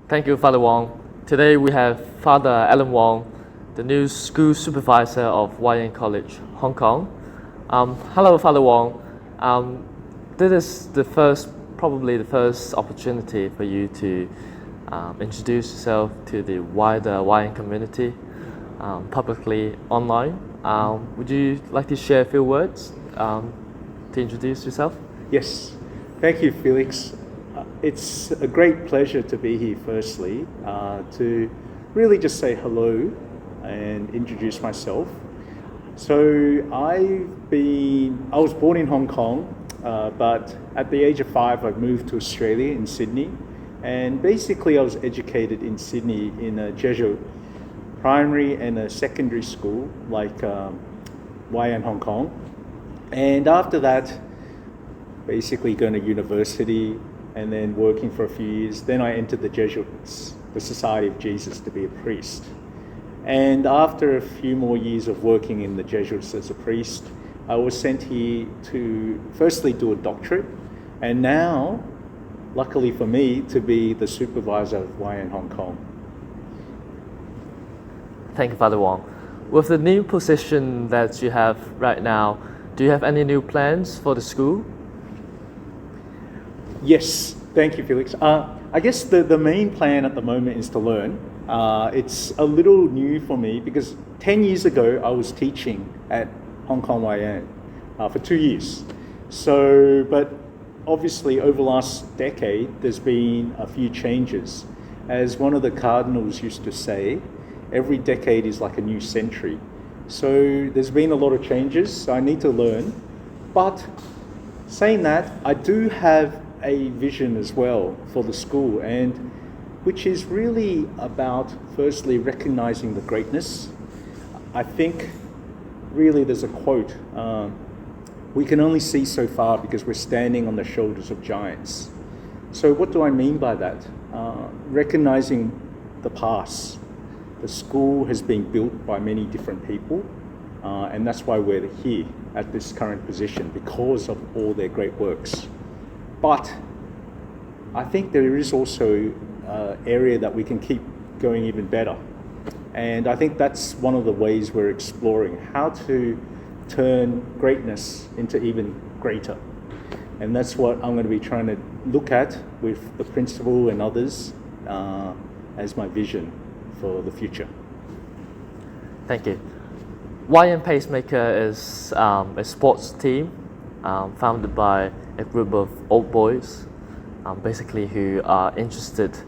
Thank you, Father Wong. Today we have Father Alan Wong, the new school supervisor of YN College, Hong Kong. Hello, Father Wong. This is probably the first opportunity for you to introduce yourself to the wider YN community publicly online. Would you like to share a few words to introduce yourself? Yes, thank you, Felix. It's a great pleasure to be here, firstly, to really just say hello and introduce myself. So I was born in Hong Kong, but at the age of 5, I moved to Australia in Sydney. And basically I was educated in Sydney in a Jesuit primary and a secondary school like YN Hong Kong. And after that, basically going to university and then working for a few years. Then I entered the Jesuits, the Society of Jesus, to be a priest. And after a few more years of working in the Jesuits as a priest, I was sent here to firstly do a doctorate, and now, luckily for me, to be the supervisor of YN Hong Kong. Thank you, Father Wong. With the new position that you have right now, do you have any new plans for the school? Yes, thank you, Felix. I guess the main plan at the moment is to learn. It's a little new for me because 10 years ago I was teaching at Hong Kong YN for 2 years. But obviously over the last decade there's been a few changes. As one of the cardinals used to say, every decade is like a new century. So there's been a lot of changes, so I need to learn. But saying that, I do have a vision as well for the school, and which is really about firstly recognizing the greatness. I think really there's a quote, we can only see so far because we're standing on the shoulders of giants. So what do I mean by that? Recognizing the past. The school has been built by many different people, and that's why we're here at this current position, because of all their great works. But I think there is also an area that we can keep going even better. And I think that's one of the ways we're exploring, how to turn greatness into even greater. And that's what I'm going to be trying to look at with the principal and others as my vision for the future. Thank you. WY Pacemaker is a sports team founded by a group of old boys, basically who are interested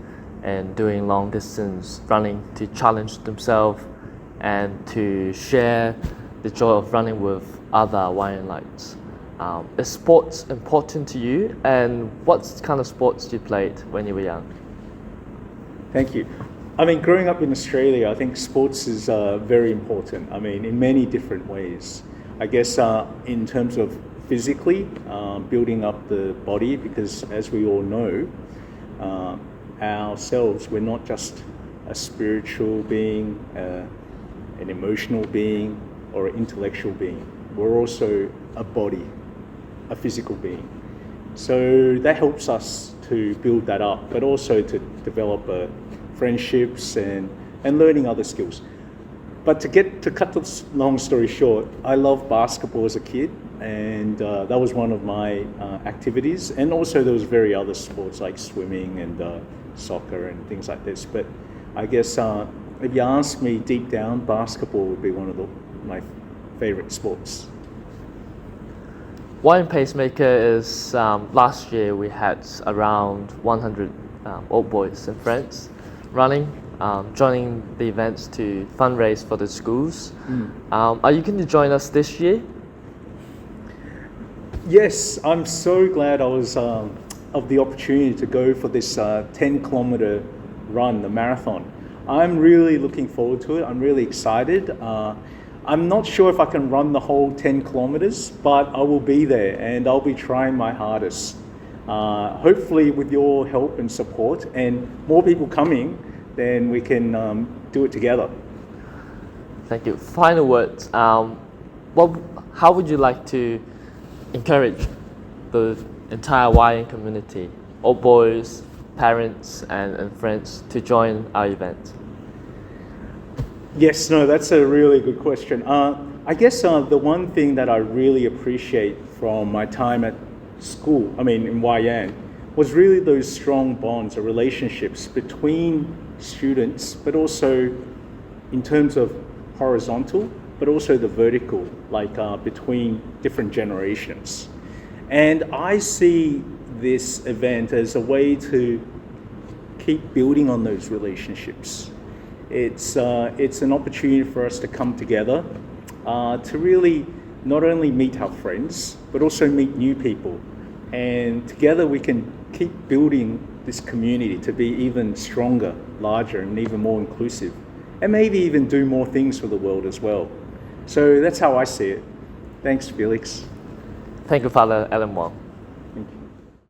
in doing long distance running to challenge themselves and to share the joy of running with other YNites. Is sports important to you, and what kind of sports you played when you were young? Thank you. I mean, growing up in Australia, I think sports is very important. I mean, in many different ways. I guess in terms of physically building up the body, because as we all know, ourselves, we're not just a spiritual being, an emotional being, or an intellectual being. We're also a body, a physical being. So that helps us to build that up, but also to develop friendships and learning other skills. But to cut the long story short, I loved basketball as a kid, and that was one of my activities. And also there was very other sports like swimming and soccer and things like this. But I guess if you ask me deep down, basketball would be one of my favorite sports. WY Pacemaker is, last year we had around 100 old boys and friends running, joining the events to fundraise for the schools. Are you going to join us this year? Yes, I'm so glad I was of the opportunity to go for this 10-kilometer run, the marathon. I'm really looking forward to it. I'm really excited. I'm not sure if I can run the whole 10 kilometers, but I will be there and I'll be trying my hardest. Hopefully with your help and support and more people coming, then we can do it together. Thank you. Final words. How would you like to encourage the entire YN community, old boys, parents and friends to join our event? Yes, no, that's a really good question. I guess the one thing that I really appreciate from my time at school, in YN, was really those strong bonds or relationships between students, but also in terms of horizontal, but also the vertical, like between different generations. And I see this event as a way to keep building on those relationships. It's an opportunity for us to come together to really not only meet our friends, but also meet new people. And together we can keep building this community to be even stronger, larger, and even more inclusive. And maybe even do more things for the world as well. So that's how I see it. Thanks, Felix. Thank you, Father Alan Wong.